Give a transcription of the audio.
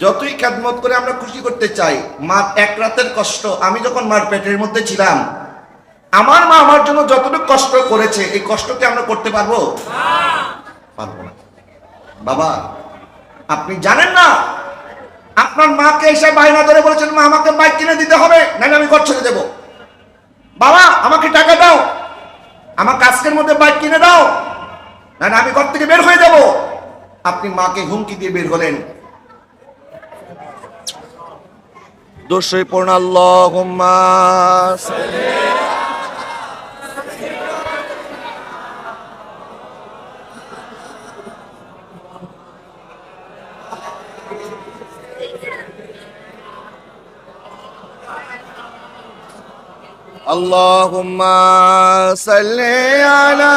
যতই খেদমত করে আমরা খুশি করতে চাই, মার এক রাতের কষ্ট, আমি যখন মার পেটের মধ্যে ছিলাম, আমার মা আমার জন্য যতটুকু কষ্ট করেছে, এই কষ্টকে আমরা করতে পারবো? পারবো না। বাবা, আপনি জানেন না, আপনার মাকে এসে বায়না ধরে বলেছেন, মা আমাকে বাইক কিনে দিতে হবে, নাহলে আমি ঘর ছেড়ে দেবো। বাবা আমাকে টাকা দাও, আমাকে আজকের মধ্যে বাইক কিনে দাও, নাহলে আমি ঘর থেকে বের হয়ে যাব। আপনি মাকে হুমকি দিয়ে বের হলেন। দোষই পড়ুন আল্লাহুম্মা اللهم صل على